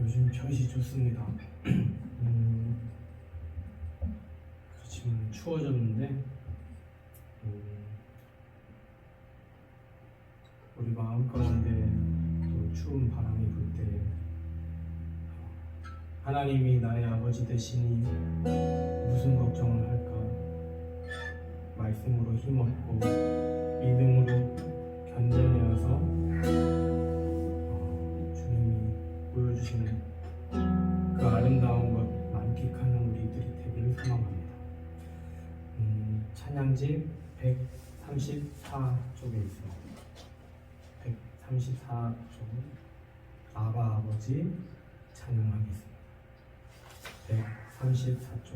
요즘 날씨 좋습니다. 지금 추워졌는데 우리 마음 가운데 또 추운 바람이 불 때 하나님이 나의 아버지 되시니 무슨 걱정을 할까? 말씀으로 힘없고 믿음으로 견뎌내어서 주님이 보여주시는 그 아름다운 것 만끽하는 우리들이 되기를 소망합니다. 찬양집 134쪽에 있습니다. 134쪽 아바 아버지 찬양하겠습니다. 134쪽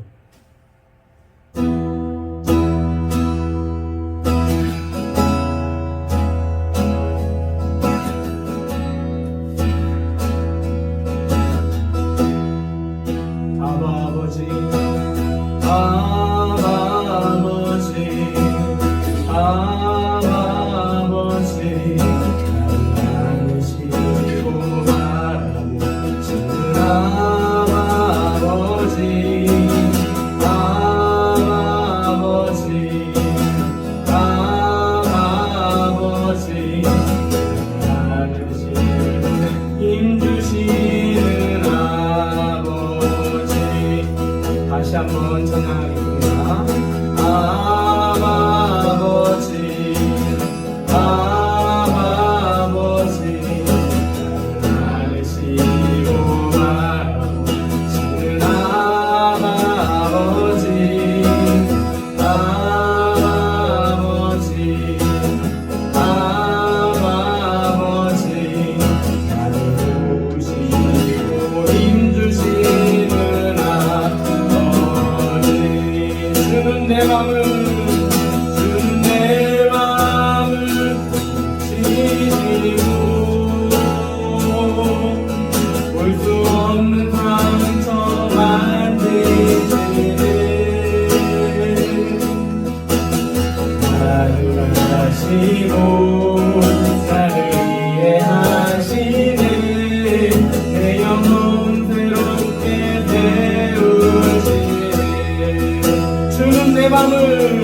다시 한번 찬양하겠습니다. 아버지 아버지 나를 씌고 바라보시는 아버지 아버지 나를 보시고 힘주시는 내 맘을 지시고 볼 수 없는 상처 만드시네 나를 하시고 나를 이해하시네 내 영혼 새롭게 세우시네 주는 내 맘을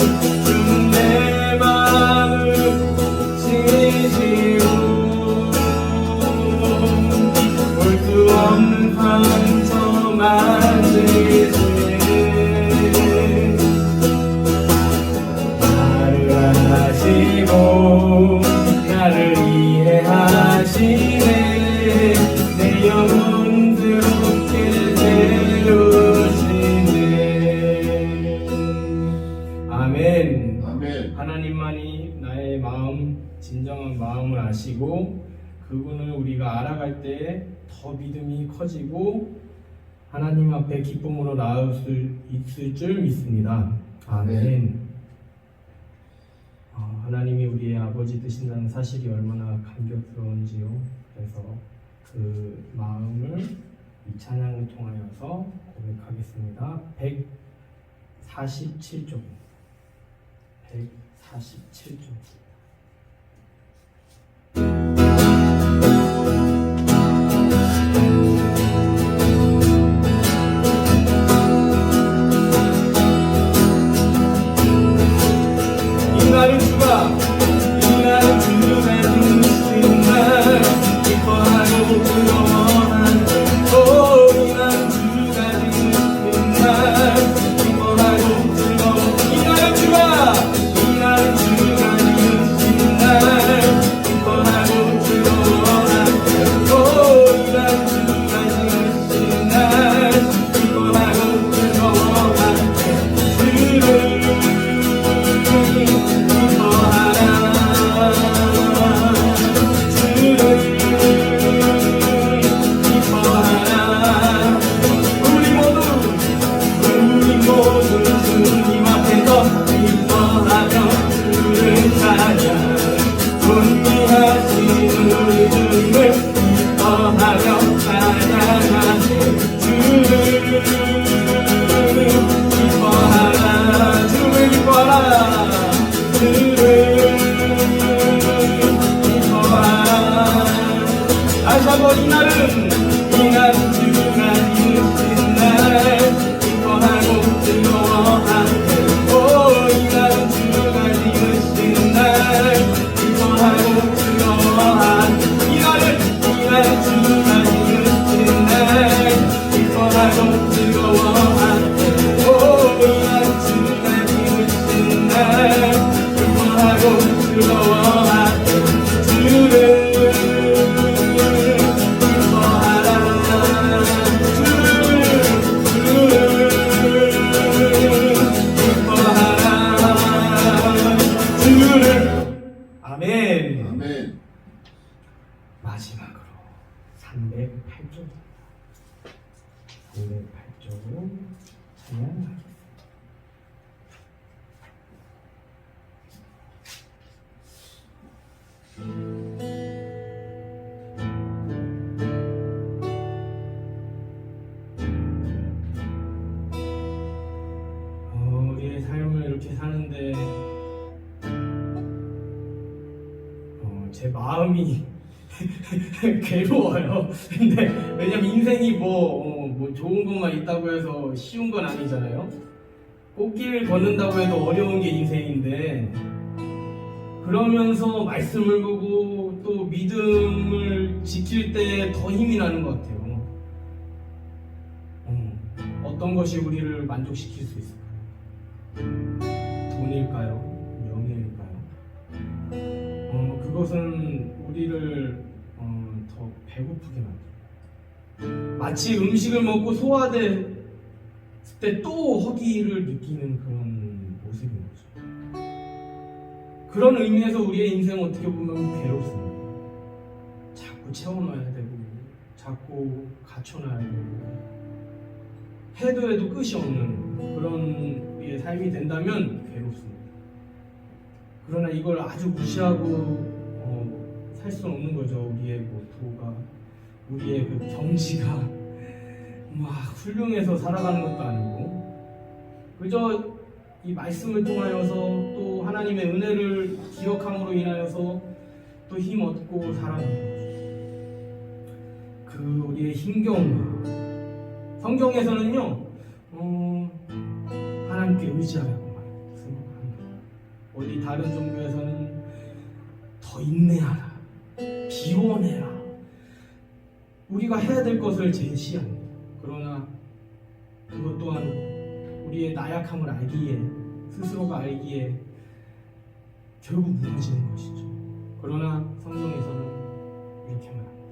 지시고 볼 수 없는 상처 만드시네 나를 하시고 나를 이해하시네 내 영혼 새롭게 세우시네 아멘. 하나님만이 나의 마음, 진정한 마음을 아시고 그분을 우리가 알아갈 때 더 믿음이 커지고 하나님 앞에 기쁨으로 나올 수 있을 줄 믿습니다. 아멘. 하나님이 우리의 아버지 되신다는 사실이 얼마나 감격스러운지요. 그래서 그 마음을 이 찬양을 통하여서 고백하겠습니다. 147쪽 147쪽 이날은 주가 주시는 날 기뻐하고 부러워하는 이날은 주가 주시는 날 기뻐하고 즐거워 이날은 주가 주시는 날 기뻐하고 즐거워하는 이날은 주가 주시는 날 기뻐하고 즐거워하는 주님 앞에서 기뻐하며 주를 찬양 존귀하신 우리 주님을 기뻐하며 찬양하세 주를 기뻐하라 주를 기뻐하라 주를 기뻐하라 다시 한번 이날은 나는 주가 이으신 날 기뻐하고 즐거워하네. 오 나는 주가 이으신 날 기뻐하고 즐거워하네. 이날은 주가 이으신 날 기뻐하고 즐거워하네. 오 나는 주가 이으신 날 기뻐하고 즐거워하네. 주를 기뻐하라. 주를 아멘. 아멘. 마지막으로 308쪽 308쪽으로 찬양하겠습니다. 우리의 삶을 이렇게 사는데 제 마음이 괴로워요. 근데 왜냐면 인생이 뭐 좋은 것만 있다고 해서 쉬운 건 아니잖아요. 꽃길 걷는다고 해도 어려운 게 인생인데, 그러면서 말씀을 보고 또 믿음을 지킬 때 더 힘이 나는 것 같아요. 어떤 것이 우리를 만족시킬 수 있을까요? 돈일까요? 명예일까요? 그것은 우리를 더 배고프게 만들어요. 마치 음식을 먹고 소화될 때 또 허기를 느끼는 그런 모습인 거죠. 그런 의미에서 우리의 인생은 어떻게 보면 괴롭습니다. 자꾸 채워놔야 되고 자꾸 갖춰놔야 되고 해도 끝이 없는 그런 우리의 삶이 된다면 괴롭습니다. 그러나 이걸 아주 무시하고 살 수는 없는 거죠. 우리의 도가, 우리의 그 경지가 막 훌륭해서 살아가는 것도 아니고, 그저 이 말씀을 통하여서 또 하나님의 은혜를 기억함으로 인하여서 또 힘 얻고 살아가는 거죠. 그 우리의 힘겨운 마음, 성경에서는요 하나님께 의지하라고 말씀합니다. 어디 다른 종교에서는 더 인내하라, 비워내라, 우리가 해야 될 것을 제시합니다. 그러나 그것 또한 우리의 나약함을 알기에, 스스로가 알기에 결국 무너지는 것이죠. 그러나 성경에서는 이렇게 말합니다.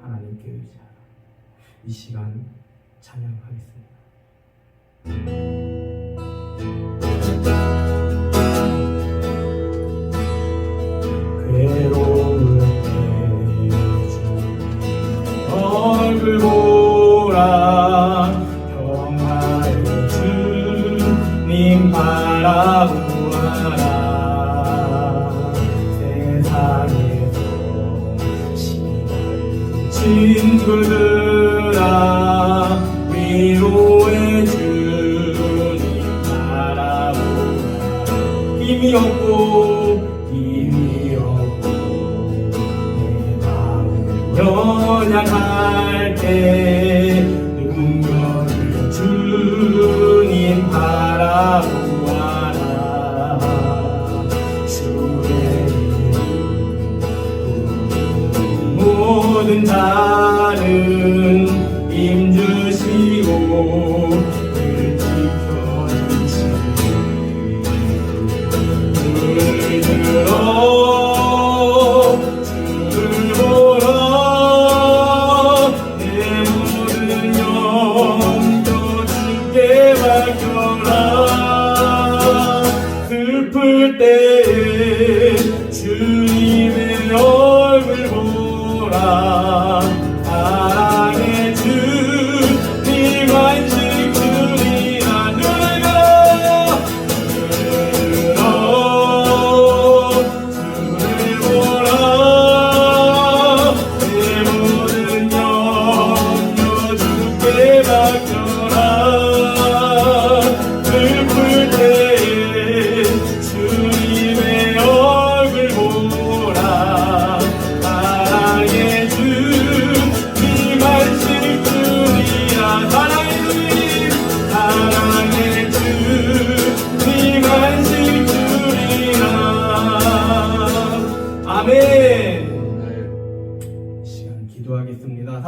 하나님께 의지하라. 이 시간 찬양하겠습니다. 괴로울 때에 얼굴 보라. 평화의 주님 바라보아라. 세상에서 시달린 친구들아, 위로의 주님 바라보아라. 힘이 없고 내 마음 연약할 때 능력의 주님 바라보아라. 주의 이름 모든 자는 힘주시고 늘 지켜주시니 물들어 주를 보러 내 모든 영도 주께 맡겨라. 슬플 때에 주님의 얼굴 보라. 사랑의 주님 안식 주리라. 눈을 들어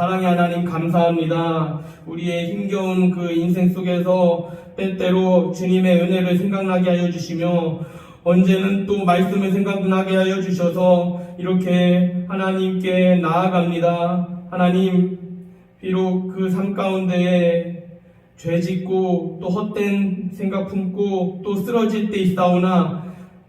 사랑의 하나님 감사합니다. 우리의 힘겨운 그 인생 속에서 때때로 주님의 은혜를 생각나게 하여 주시며 언제는 또 말씀을 생각나게 하여 주셔서 이렇게 하나님께 나아갑니다. 하나님, 비록 그 삶 가운데에 죄 짓고 또 헛된 생각 품고 또 쓰러질 때 있사오나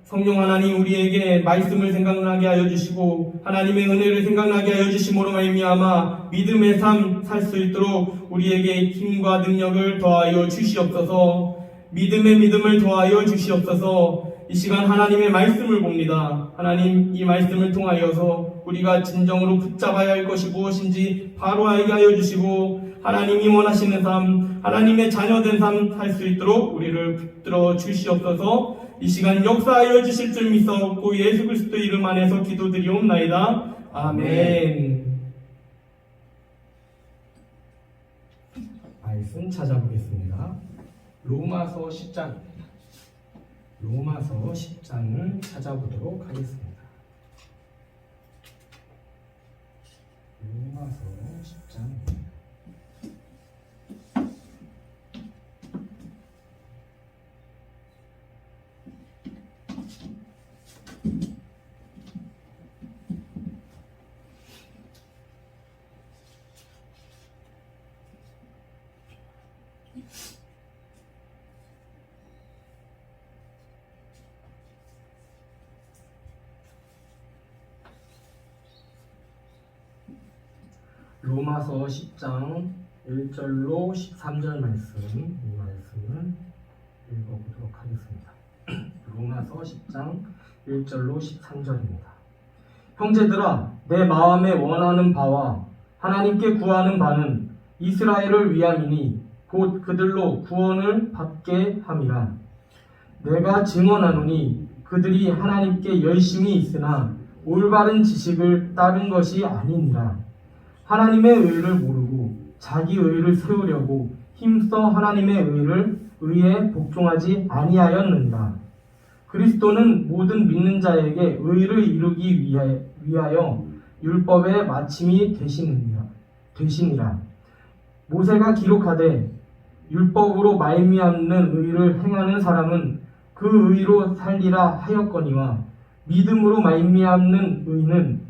성령 하나님 우리에게 말씀을 생각나게 하여 주시고 하나님의 은혜를 생각나게 하여 주심으로 말미암아 믿음의 삶 살 수 있도록 우리에게 힘과 능력을 더하여 주시옵소서. 믿음의 믿음을 더하여 주시옵소서. 이 시간 하나님의 말씀을 봅니다. 하나님, 이 말씀을 통하여서 우리가 진정으로 붙잡아야 할 것이 무엇인지 바로 알게 하여 주시고 하나님이 원하시는 삶, 하나님의 자녀된 삶 살 수 있도록 우리를 붙들어 주시옵소서. 이 시간 역사하여 주실 줄 믿사옵고 예수 그리스도 이름 안에서 기도드리옵나이다. 아멘. 말씀 찾아보겠습니다. 로마서 10장입니다. 로마서 10장을 찾아보도록 하겠습니다. 로마서 10장. 로마서 10장 1절로 13절 말씀, 이 말씀을 읽어보도록 하겠습니다. 로마서 10장 1절로 13절입니다. 형제들아, 내 마음에 원하는 바와 하나님께 구하는 바는 이스라엘을 위함이니 곧 그들로 구원을 받게 함이라. 내가 증언하노니 그들이 하나님께 열심히 있으나 올바른 지식을 따른 것이 아니니라. 하나님의 의를 모르고 자기 의를 세우려고 힘써 하나님의 의에 복종하지 아니하였느니라. 그리스도는 모든 믿는 자에게 의를 이루기 위하여 율법의 마침이 되시니라. 모세가 기록하되 율법으로 말미암는 의를 행하는 사람은 그 의로 살리라 하였거니와 믿음으로 말미암는 의는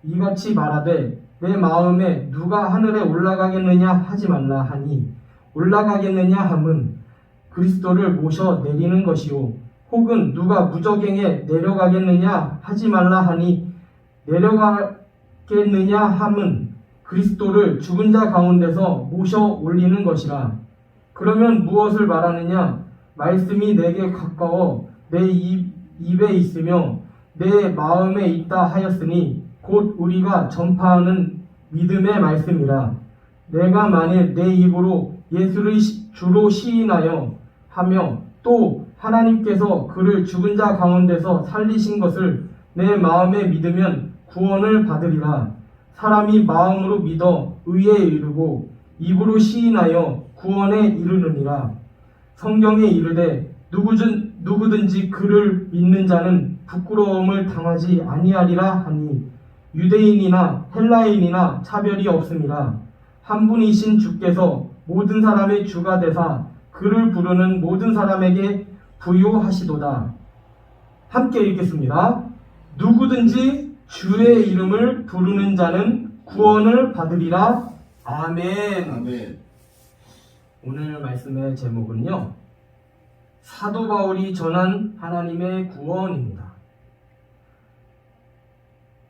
이같이 말하되 내 마음에 누가 하늘에 올라가겠느냐 하지 말라 하니 올라가겠느냐 함은 그리스도를 모셔 내리는 것이요 혹은 누가 무저갱에 내려가겠느냐 하지 말라 하니 내려가겠느냐 함은 그리스도를 죽은 자 가운데서 모셔 올리는 것이라. 그러면 무엇을 말하느냐? 말씀이 내게 가까워 내 입에 있으며 내 마음에 있다 하였으니 곧 우리가 전파하는 믿음의 말씀이라. 내가 만일 내 입으로 예수를 주로 시인하여 하며 또 하나님께서 그를 죽은 자 가운데서 살리신 것을 내 마음에 믿으면 구원을 받으리라. 사람이 마음으로 믿어 의에 이르고 입으로 시인하여 구원에 이르느니라. 성경에 이르되 누구든지 그를 믿는 자는 부끄러움을 당하지 아니하리라 하니 유대인이나 헬라인이나 차별이 없음이라. 한 분이신 주께서 모든 사람의 주가 되사 그를 부르는 모든 사람에게 부요하시도다. 함께 읽겠습니다. 누구든지 주의 이름을 부르는 자는 구원을 받으리라. 아멘. 아멘. 오늘 말씀의 제목은요, 사도 바울이 전한 하나님의 구원입니다.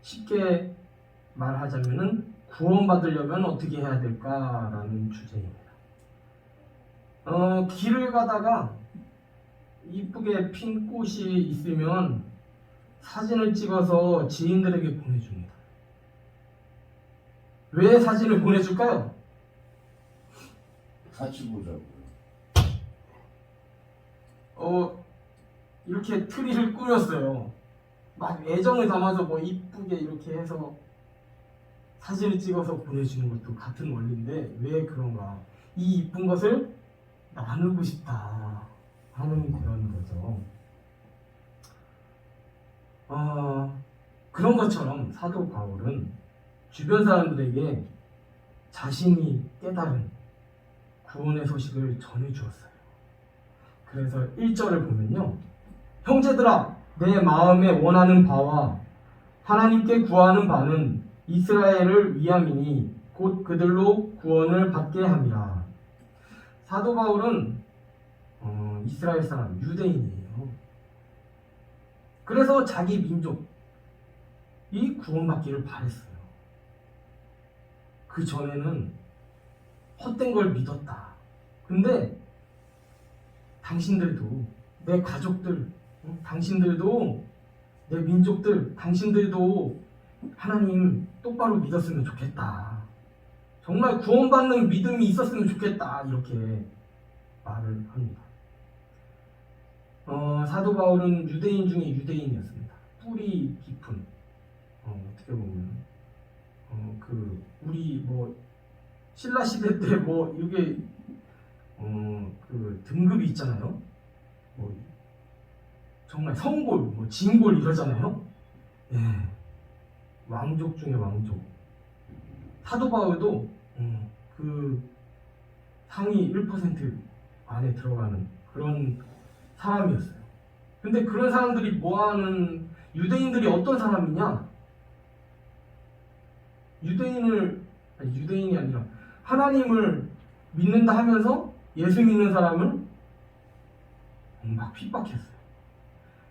쉽게 말하자면은 구원받으려면 어떻게 해야 될까라는 주제입니다. 길을 가다가 이쁘게 핀 꽃이 있으면 사진을 찍어서 지인들에게 보내줍니다. 왜 사진을 보내줄까요? 같이 보자고요. 이렇게 트리를 꾸몄어요. 막 애정을 담아서 뭐 이쁘게 이렇게 해서 사진을 찍어서 보내주는 것도 같은 원리인데 왜 그런가? 이 이쁜 것을 나누고 싶다 하는 그런 거죠. 그런 것처럼 사도 바울은 주변 사람들에게 자신이 깨달은 구원의 소식을 전해주었어요. 그래서 1절을 보면요, 형제들아, 내 마음에 원하는 바와 하나님께 구하는 바는 이스라엘을 위함이니 곧 그들로 구원을 받게 함이라. 사도 바울은 이스라엘 사람, 유대인이에요. 그래서 자기 민족이 구원받기를 바랬어요. 그 전에는 헛된 걸 믿었다. 근데 당신들도, 내 가족들, 당신들도, 내 민족들, 당신들도 하나님 똑바로 믿었으면 좋겠다. 정말 구원받는 믿음이 있었으면 좋겠다. 이렇게 말을 합니다. 사도 바울은 유대인 중에 유대인이었습니다. 뿌리 깊은, 어떻게 보면 우리 신라 시대 때 이게 등급이 있잖아요. 정말 성골, 진골 이러잖아요. 예, 왕족 중에 왕족. 사도 바울도 그 상위 1% 안에 들어가는 그런 사람이었어요. 근데 그런 사람들이 뭐하는, 유대인들이 어떤 사람이냐? 유대인이 아니라 하나님을 믿는다 하면서 예수 믿는 사람을 막 핍박했어요.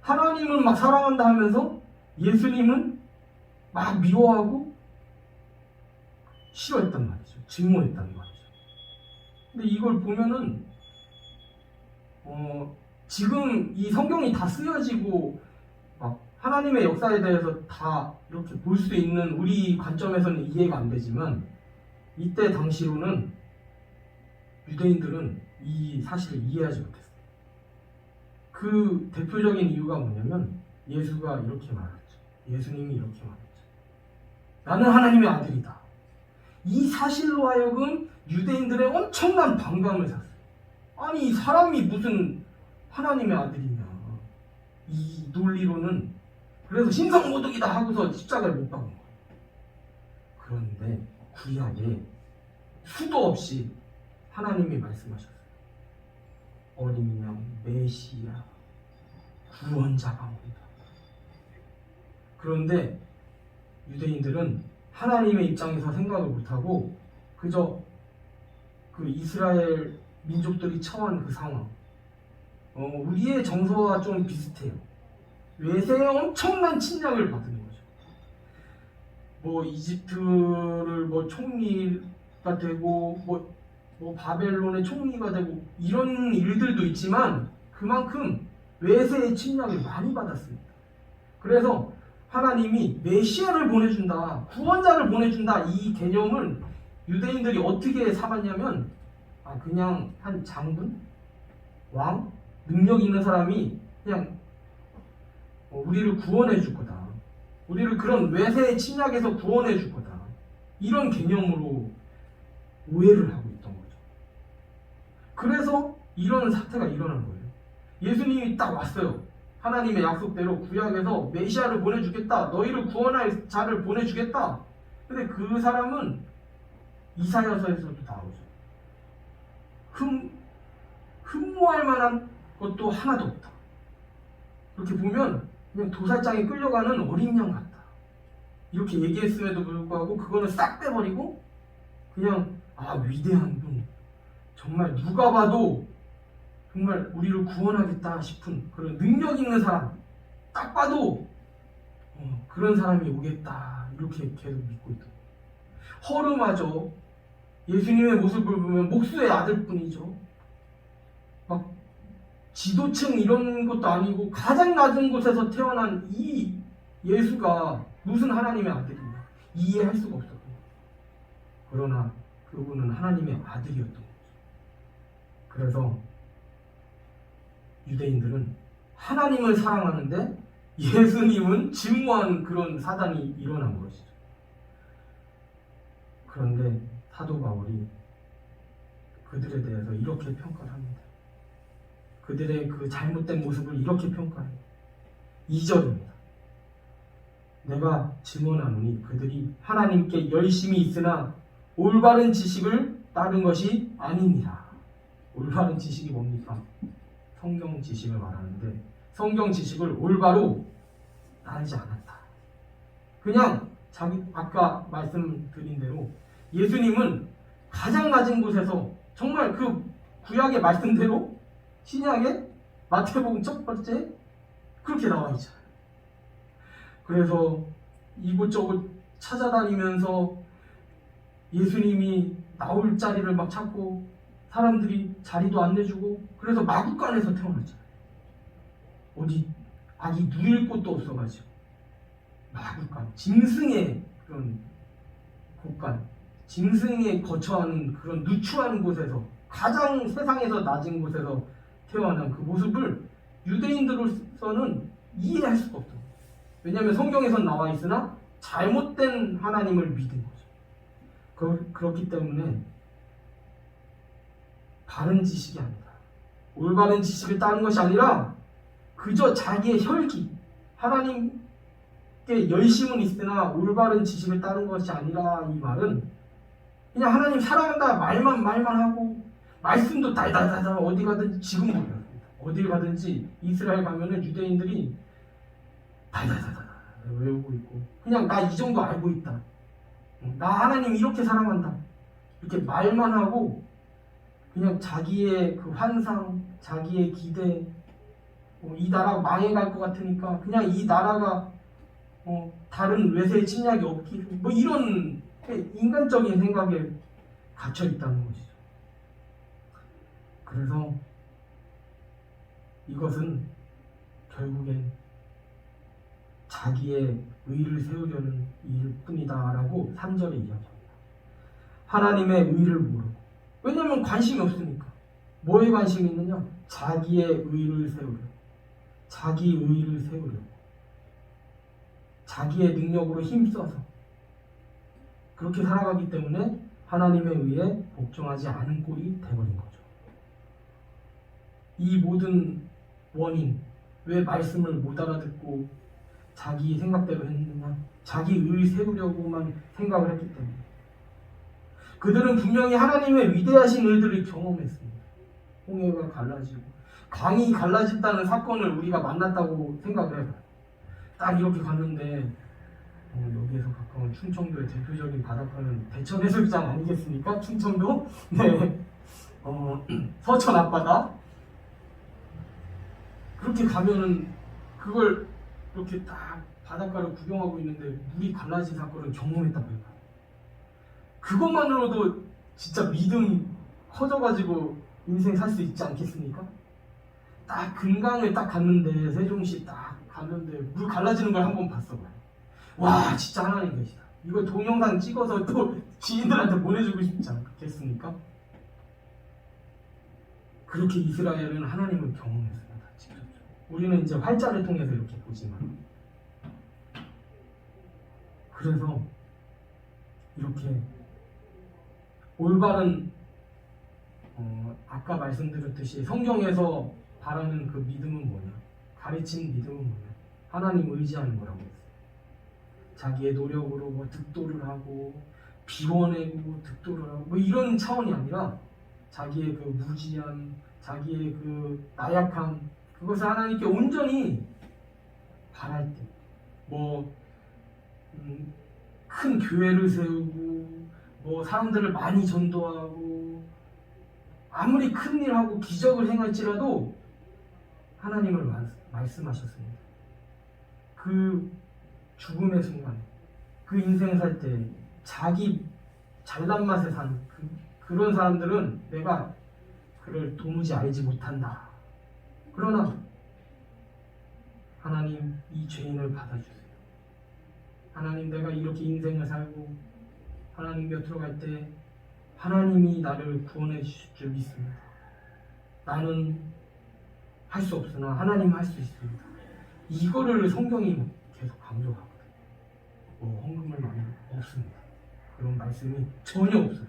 하나님을 막 사랑한다 하면서 예수님은 막 미워하고 싫어했단 말이죠. 증오했단 말이죠. 근데 이걸 보면은 지금 이 성경이 다 쓰여지고 막 하나님의 역사에 대해서 다 이렇게 볼 수 있는 우리 관점에서는 이해가 안 되지만, 이때 당시로는 유대인들은 이 사실을 이해하지 못했어요. 그 대표적인 이유가 뭐냐면 예수가 이렇게 말했죠. 예수님이 이렇게 말했죠. 나는 하나님의 아들이다. 이 사실로 하여금 유대인들의 엄청난 반감을 샀어요. 아니, 사람이 무슨 하나님의 아들이냐. 이 논리로는. 그래서 신성모독이다 하고서 십자가를 못 박은 거예요. 그런데 구약에 수도 없이 하나님이 말씀하셨어요. 어린 양, 메시아, 구원자가 온다. 그런데 유대인들은 하나님의 입장에서 생각을 못하고 그저 그 이스라엘 민족들이 처한 그 상황, 우리의 정서와 좀 비슷해요. 외세의 엄청난 침략을 받은 거죠. 이집트를 총리가 되고 바벨론의 총리가 되고 이런 일들도 있지만 그만큼 외세의 침략을 많이 받았습니다. 그래서 하나님이 메시아를 보내준다, 구원자를 보내준다, 이 개념을 유대인들이 어떻게 삼았냐면 그냥 한 장군, 왕, 능력 있는 사람이 그냥 우리를 구원해 줄 거다, 우리를 그런 외세의 침략에서 구원해 줄 거다, 이런 개념으로 오해를 하고 있던 거죠. 그래서 이런 사태가 일어난 거예요. 예수님이 딱 왔어요. 하나님의 약속대로 구약에서 메시아를 보내주겠다, 너희를 구원할 자를 보내주겠다. 근데 그 사람은 이사야서에서도 나오죠. 흠모할 만한 것도 하나도 없다. 그렇게 보면 그냥 도살장에 끌려가는 어린 양 같다. 이렇게 얘기했음에도 불구하고 그거는 싹 빼버리고 그냥 위대한 분, 정말 누가 봐도 정말 우리를 구원하겠다 싶은 그런 능력 있는 사람, 딱 봐도 그런 사람이 오겠다, 이렇게 계속 믿고 있던 거예요. 허름하죠. 예수님의 모습을 보면 목수의 아들뿐이죠. 막 지도층 이런 것도 아니고 가장 낮은 곳에서 태어난 이 예수가 무슨 하나님의 아들이냐, 이해할 수가 없었던 거예요. 그러나 그분은 하나님의 아들이었던 거죠. 그래서 유대인들은 하나님을 사랑하는데 예수님은 증오한 그런 사단이 일어난 것이죠. 그런데 사도 바울이 그들에 대해서 이렇게 평가를 합니다. 그들의 그 잘못된 모습을 이렇게 평가해요. 2절입니다. 내가 증언하노니 그들이 하나님께 열심히 있으나 올바른 지식을 따른 것이 아닙니다. 올바른 지식이 뭡니까? 성경 지식을 말하는데 성경 지식을 올바로 따르지 않았다. 그냥 자기 아까 말씀드린 대로 예수님은 가장 낮은 곳에서 정말 그 구약의 말씀대로 신약의 마태복음 첫 번째 그렇게 나와 있잖아요. 그래서 이곳저곳 찾아다니면서 예수님이 나올 자리를 막 찾고 사람들이 자리도 안 내주고 그래서 마구간에서 태어났잖아요. 어디 아기 누일 곳도 없어가지고 마구간 짐승의 그런 곳간 짐승에 거처하는 그런 누추한 곳에서 가장 세상에서 낮은 곳에서 태어난 그 모습을 유대인들로서는 이해할 수가 없어요. 왜냐하면 성경에선 나와 있으나 잘못된 하나님을 믿은 거죠. 그렇기 때문에 바른 지식이 아니다. 올바른 지식을 따른 것이 아니라 그저 자기의 혈기, 하나님께 열심은 있으나 올바른 지식을 따른 것이 아니라 이 말은 그냥 하나님 사랑한다 말만 하고 말씀도 달달달달 어디 가든지 지금도 그렇습니다. 어디 가든지 이스라엘 가면은 유대인들이 달달달달 외우고 있고 그냥 나 이 정도 알고 있다. 나 하나님 이렇게 사랑한다. 이렇게 말만 하고 그냥 자기의 그 환상, 자기의 기대 이 나라가 망해갈 것 같으니까 그냥 이 나라가 다른 외세의 침략이 없기 뭐 이런 인간적인 생각에 갇혀 있다는 것이죠. 그래서 이것은 결국엔 자기의 의를 세우려는 일 뿐이다라고 3절에 이야기합니다. 하나님의 의를 모르고 왜냐하면 관심이 없으니까 뭐에 관심이 있느냐? 자기의 의를 세우려 자기 의를 세우려 자기의 능력으로 힘써서 그렇게 살아가기 때문에 하나님의 의에 복종하지 않은 꼴이 되어버린 거죠. 이 모든 원인, 왜 말씀을 못 알아듣고 자기 생각대로 했느냐? 자기 의 세우려고만 생각을 했기 때문에 그들은 분명히 하나님의 위대하신 일들을 경험했습니다. 홍해가 갈라지고 강이 갈라진다는 사건을 우리가 만났다고 생각을 해봐요. 딱 이렇게 갔는데 여기에서 가까운 충청도의 대표적인 바닷가는 대천 해수욕장 아니겠습니까? 충청도? 네. 서천 앞바다. 그렇게 가면은 그걸 이렇게 딱 바닷가를 구경하고 있는데 물이 갈라진 사건을 경험했다고 해요. 그것만으로도 진짜 믿음 커져가지고 인생 살 수 있지 않겠습니까? 딱 금강을 딱 갔는데 세종시 딱 갔는데 물 갈라지는 걸 한번 봤어요. 와 진짜 하나님 계시다. 이거 동영상 찍어서 또 지인들한테 보내주고 싶지 않겠습니까? 그렇게 이스라엘은 하나님을 경험했습니다. 직접적으로. 우리는 이제 활자를 통해서 이렇게 보지만 그래서 이렇게 올바른 아까 말씀드렸듯이 성경에서 바라는 그 믿음은 뭐냐? 가르치는 믿음은 뭐냐? 하나님 의지하는 거라고 했어요. 자기의 노력으로 뭐 득도를 하고 비워내고 득도를 하고 뭐 이런 차원이 아니라 자기의 그 무지함, 자기의 그 나약함 그것을 하나님께 온전히 바랄 때 뭐 큰 교회를 세우고 뭐 사람들을 많이 전도하고 아무리 큰일하고 기적을 행할지라도 하나님을 말씀하셨습니다. 그 죽음의 순간 그 인생 살 때 자기 잘난 맛에 산 그런 사람들은 내가 그를 도무지 알지 못한다. 그러나 하나님 이 죄인을 받아주세요. 하나님 내가 이렇게 인생을 살고 하나님 곁으로 갈 때 하나님이 나를 구원해 주실 줄 믿습니다. 나는 할 수 없으나 하나님은 할 수 있습니다. 이거를 성경이 계속 강조하거든요. 헌금을 많이 없습니다. 그런 말씀이 전혀 없어요.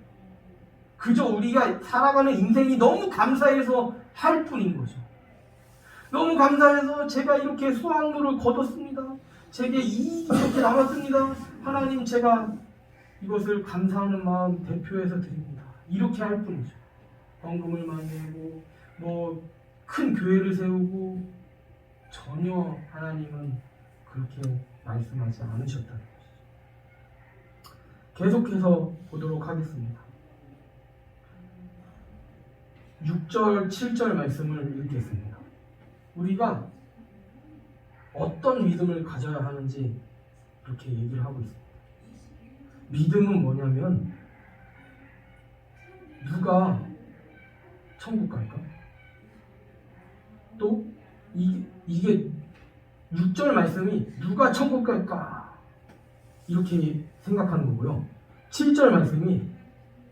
그저 우리가 살아가는 인생이 너무 감사해서 할 뿐인 거죠. 너무 감사해서 제가 이렇게 수확물을 거뒀습니다. 제게 이익이 이렇게 남았습니다. 하나님 제가 이것을 감사하는 마음 대표해서 드립니다. 이렇게 할 뿐이죠. 헌금을 많이 내고 뭐 큰 교회를 세우고 전혀 하나님은 그렇게 말씀하지 않으셨다는 것이죠. 계속해서 보도록 하겠습니다. 6절, 7절 말씀을 읽겠습니다. 우리가 어떤 믿음을 가져야 하는지 이렇게 얘기를 하고 있습니다. 믿음은 뭐냐면 누가 천국 갈까? 또 이게 6절 말씀이 누가 천국 갈까? 이렇게 생각하는 거고요. 7절 말씀이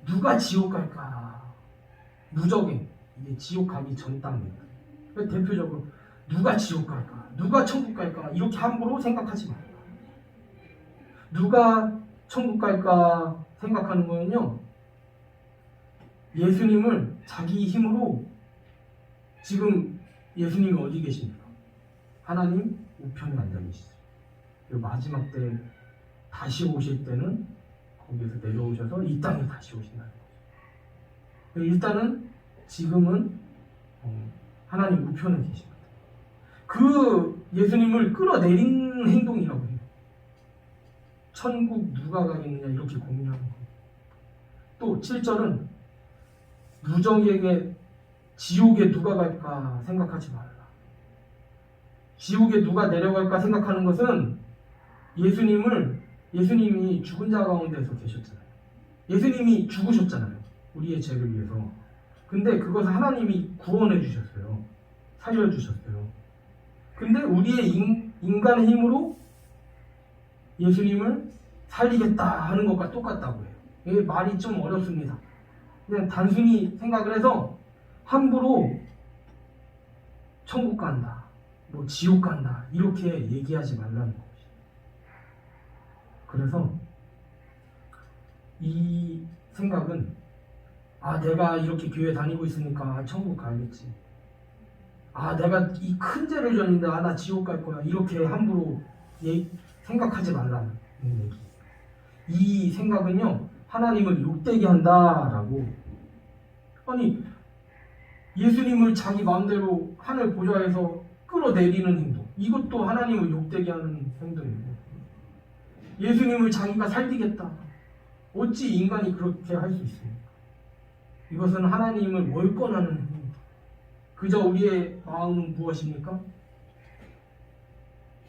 누가 지옥 갈까? 무적에 이게 지옥 가기 전 단계입니다. 대표적으로 누가 지옥 갈까? 누가 천국 갈까? 이렇게 함부로 생각하지 말아요. 누가 천국 갈까 생각하는 거는요, 예수님을 자기 힘으로, 지금 예수님이 어디 계십니까? 하나님 우편에 앉아 계시죠. 마지막 때 다시 오실 때는 거기에서 내려오셔서 이 땅에 다시 오신다는 거죠. 일단은 지금은 하나님 우편에 계십니다. 그 예수님을 끌어내린 행동이라고 해요. 천국 누가 가겠느냐 이렇게 고민하는 거예요. 또 7절은 무정에게 지옥에 누가 갈까 생각하지 말라. 지옥에 누가 내려갈까 생각하는 것은 예수님이 죽은 자 가운데서 계셨잖아요. 예수님이 죽으셨잖아요. 우리의 죄를 위해서. 근데 그것을 하나님이 구원해 주셨어요. 살려주셨어요. 근데 우리의 인간의 힘으로 예수님을 살리겠다 하는 것과 똑같다고 해요. 이게 말이 좀 어렵습니다. 그냥 단순히 생각을 해서 함부로 천국 간다, 뭐 지옥 간다 이렇게 얘기하지 말라는 거죠. 그래서 이 생각은 내가 이렇게 교회 다니고 있으니까 천국 가야겠지. 내가 이 큰 죄를 졌는데 나 지옥 갈 거야. 이렇게 함부로 생각하지 말라는 얘기. 이 생각은요, 하나님을 욕되게 한다라고. 아니, 예수님을 자기 마음대로 하늘 보좌에서 끌어내리는 행동, 이것도 하나님을 욕되게 하는 행동이에요. 예수님을 자기가 살리겠다. 어찌 인간이 그렇게 할 수 있습니까? 이것은 하나님을 월권하는 행동입니다. 그저 우리의 마음은 무엇입니까?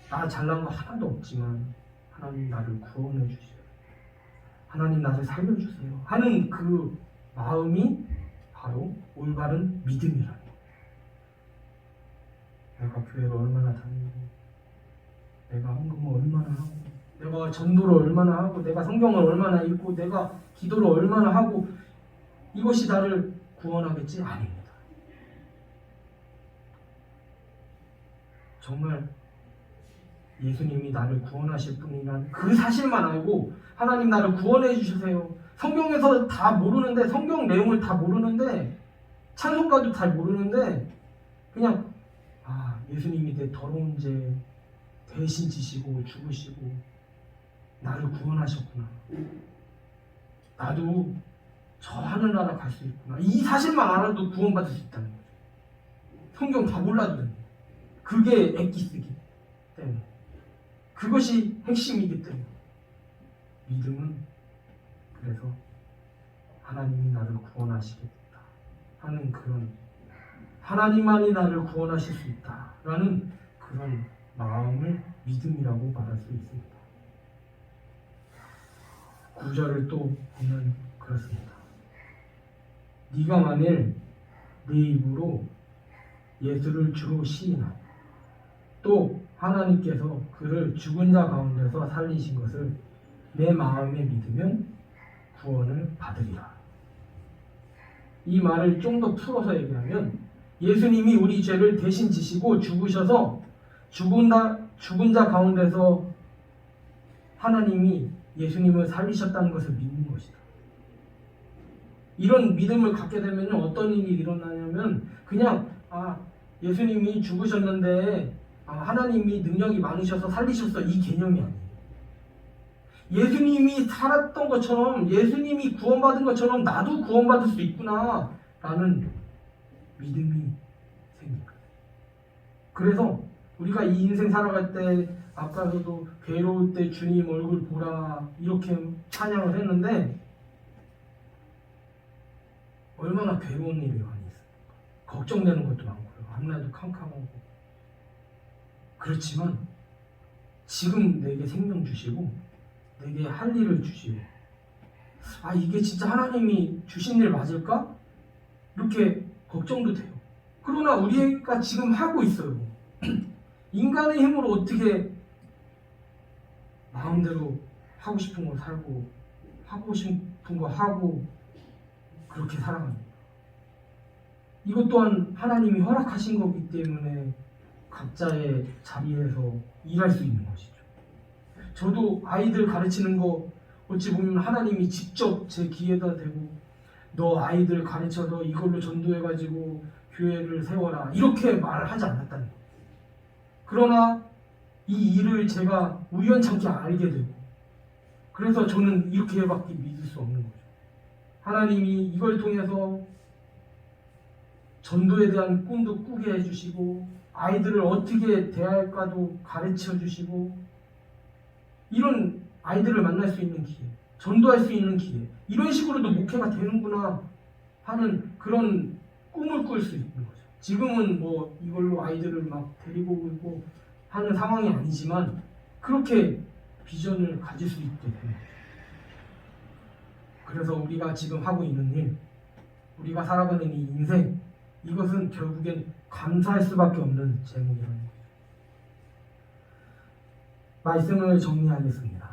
나 잘난 거 하나도 없지만 하나님 나를 구원해 주세요. 하나님 나를 살려주세요. 하는 그 마음이 바로 올바른 믿음이라는 거예요. 내가 교회를 얼마나 다니고, 내가 헌금을 얼마나 하고, 내가 전도를 얼마나 하고, 내가 성경을 얼마나 읽고, 내가 기도를 얼마나 하고, 이것이 나를 구원하겠지? 아닙니다. 정말 예수님이 나를 구원하실 분이란 그 사실만 알고 하나님 나를 구원해 주세요. 성경에서 다 모르는데, 성경 내용을 다 모르는데, 찬송가도 잘 모르는데 그냥 예수님이 내 더러운 죄 대신 지시고 죽으시고 나를 구원하셨구나. 나도 저 하늘나라 갈 수 있구나. 이 사실만 알아도 구원받을 수 있다는 거죠. 성경 다 몰라도 됩니다. 그게 엑기스기 때문에, 그것이 핵심이기 때문에. 믿음은 그래서 하나님이 나를 구원하시겠다 하는 그런, 하나님만이 나를 구원하실 수 있다라는 그런 마음을 믿음이라고 말할 수 있습니다. 9절을 또 보면 그렇습니다. 네가 만일 네 입으로 예수를 주로 시인하고 또 하나님께서 그를 죽은 자 가운데서 살리신 것을 내 마음에 믿으면 구원을 받으리라. 이 말을 좀 더 풀어서 얘기하면, 예수님이 우리 죄를 대신 지시고 죽으셔서 죽은 자 가운데서 하나님이 예수님을 살리셨다는 것을 믿는 것이다. 이런 믿음을 갖게 되면 어떤 일이 일어나냐면, 그냥 예수님이 죽으셨는데 하나님이 능력이 많으셔서 살리셨어, 이 개념이 아니에요. 예수님이 살았던 것처럼, 예수님이 구원받은 것처럼 나도 구원받을 수 있구나 라는 믿음이 생깁니다. 그래서 우리가 이 인생 살아갈 때, 아까도 괴로울 때 주님 얼굴 보라 이렇게 찬양을 했는데, 얼마나 괴로운 일이 많이 있어요. 걱정되는 것도 많고요. 앞날도 캄캄하고. 그렇지만 지금 내게 생명 주시고 내게 할 일을 주시고, 아 이게 진짜 하나님이 주신 일 맞을까? 이렇게 걱정도 돼요. 그러나 우리가 지금 하고 있어요. 인간의 힘으로 어떻게 마음대로 하고 싶은 거 살고 하고 싶은 거 하고 그렇게 살아갑니다. 이것 또한 하나님이 허락하신 거기 때문에 각자의 자리에서 일할 수 있는 것이죠. 저도 아이들 가르치는 거 어찌 보면 하나님이 직접 제 귀에다 대고 너 아이들 가르쳐서 이걸로 전도해가지고 교회를 세워라 이렇게 말을 하지 않았다는 거예요. 그러나 이 일을 제가 우연찮게 알게 되고, 그래서 저는 이렇게밖에 믿을 수 없는 거죠. 하나님이 이걸 통해서 전도에 대한 꿈도 꾸게 해주시고 아이들을 어떻게 대할까도 가르쳐 주시고, 이런 아이들을 만날 수 있는 기회, 전도할 수 있는 기회, 이런 식으로도 목회가 되는구나 하는 그런 꿈을 꿀 수 있는 거죠. 지금은 뭐 이걸로 아이들을 막 데리고 오고 하는 상황이 아니지만 그렇게 비전을 가질 수 있게 됩니다. 그래서 우리가 지금 하고 있는 일, 우리가 살아가는 이 인생, 이것은 결국엔 감사할 수밖에 없는 제목이라는 거죠. 말씀을 정리하겠습니다.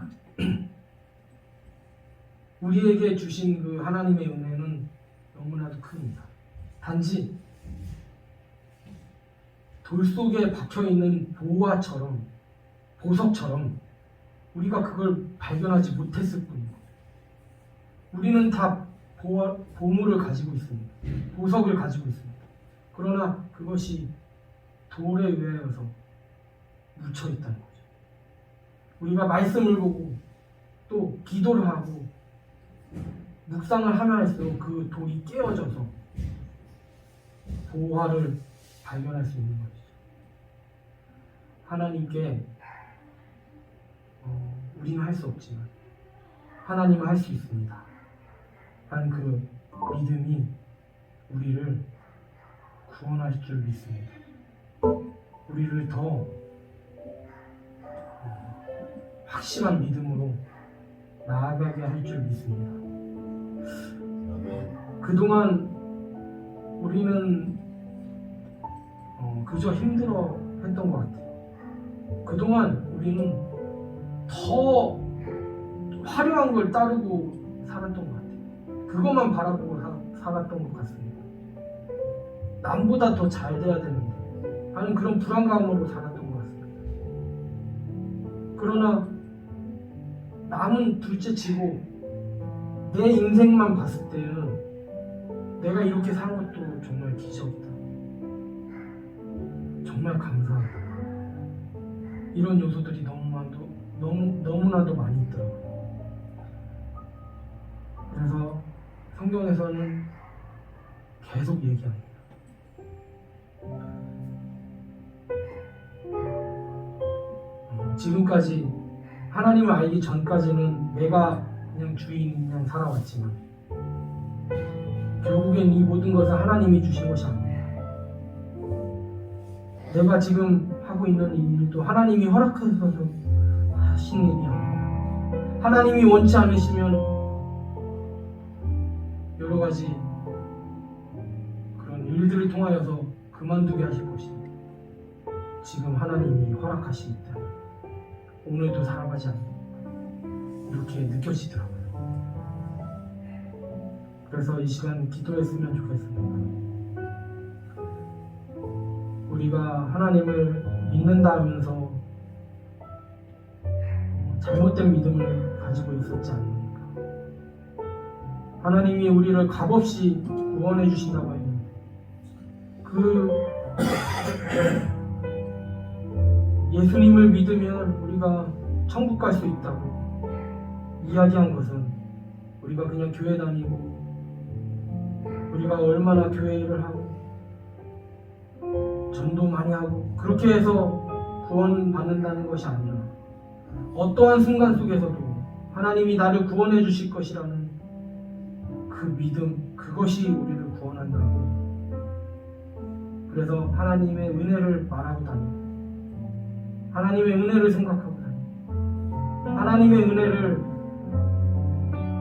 우리에게 주신 그 하나님의 은혜는 너무나도 큽니다. 단지 돌 속에 박혀있는 보화처럼, 보석처럼 우리가 그걸 발견하지 못했을 뿐입니다. 우리는 다 보물을 가지고 있습니다. 보석을 가지고 있습니다. 그러나 그것이 돌에 의하여서 묻혀있다는 거죠. 우리가 말씀을 보고 또 기도를 하고 묵상을 하면 할수록 그 돌이 깨어져서 보화를 발견할 수 있는 것이죠. 하나님께 우리는 할 수 없지만 하나님은 할 수 있습니다. 하는 그 믿음이 우리를 구원할 줄 믿습니다. 우리를 더 확실한 믿음으로 나아가게 할 줄 믿습니다. 그동안 우리는 그저 힘들어 했던 것 같아요. 그동안 우리는 더 화려한 걸 따르고 살았던 것 같아요. 그것만 바라보고 살았던 것 같습니다. 남보다 더 잘 돼야 되는데 하는 그런 불안감으로 살았던 것 같습니다. 그러나 남은 둘째치고 내 인생만 봤을 때는 내가 이렇게 사는 것도 정말 기적이다. 정말 감사하다. 이런 요소들이 너무나도 많이 있더라고요. 그래서 성경에서는 계속 얘기합니다. 지금까지 하나님을 알기 전까지는 내가 그냥 주인 그냥 살아왔지만 결국엔 이 모든 것은 하나님이 주신 것이 아닙니다. 내가 지금 하고 있는 이 일도 하나님이 허락해서 하신 일이야. 하나님이 원치 않으시면 여러 가지 그런 일들을 통하여서 그만두게 하실 것입니다. 지금 하나님이 허락하시기 때문에 오늘도 살아가지 않고 이렇게 느껴지더라고요. 그래서 이 시간 기도했으면 좋겠습니다. 우리가 하나님을 믿는다 하면서 잘못된 믿음을 가지고 있었지 않습니까? 하나님이 우리를 값없이 구원해 주신다고 했는데 그 예수님을 믿으면 우리가 천국 갈 수 있다고, 이야기한 것은 우리가 그냥 교회 다니고 우리가 얼마나 교회 일을 하고 전도 많이 하고 그렇게 해서 구원 받는다는 것이 아니라 어떠한 순간 속에서도 하나님이 나를 구원해 주실 것이라는 그 믿음, 그것이 우리를 구원한다고. 그래서 하나님의 은혜를 말하고 다니고 하나님의 은혜를 생각하고 다니고 하나님의 은혜를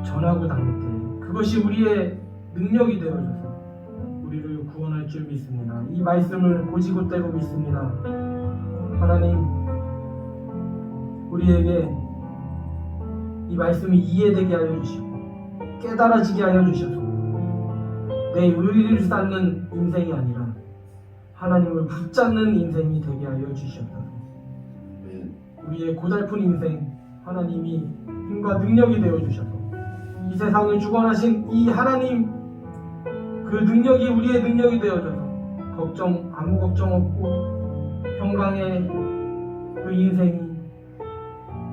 전하고 다닐 때 그것이 우리의 능력이 되어져서 우리를 구원할 줄 믿습니다. 이 말씀을 고지고대로 믿습니다. 하나님, 우리에게 이 말씀이 이해되게 하여 주시고 깨달아지게 하여 주셔서 내 의리를 쌓는 인생이 아니라 하나님을 붙잡는 인생이 되게 하여 주시옵소서. 우리의 고달픈 인생 하나님이 힘과 능력이 되어 주셔서 이 세상을 주관하신 이 하나님 그 능력이 우리의 능력이 되어져서 아무 걱정 없고 평강의 그 인생이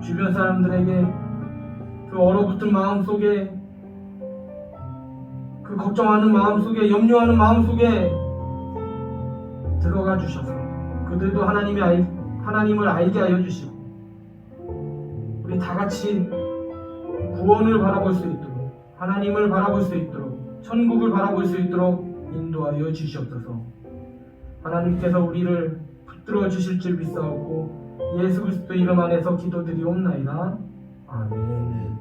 주변 사람들에게 그 얼어붙은 마음 속에 그 걱정하는 마음 속에 염려하는 마음 속에 들어가 주셔서 그들도 하나님을 알게 하여 주시고 우리 다 같이 구원을 바라볼 수 있도록 하나님을 바라볼 수 있도록 천국을 바라볼 수 있도록 인도하여 주시옵소서. 하나님께서 우리를 붙들어 주실 줄 믿사옵고 예수 그리스도 이름 안에서 기도드리옵나이다. 아멘.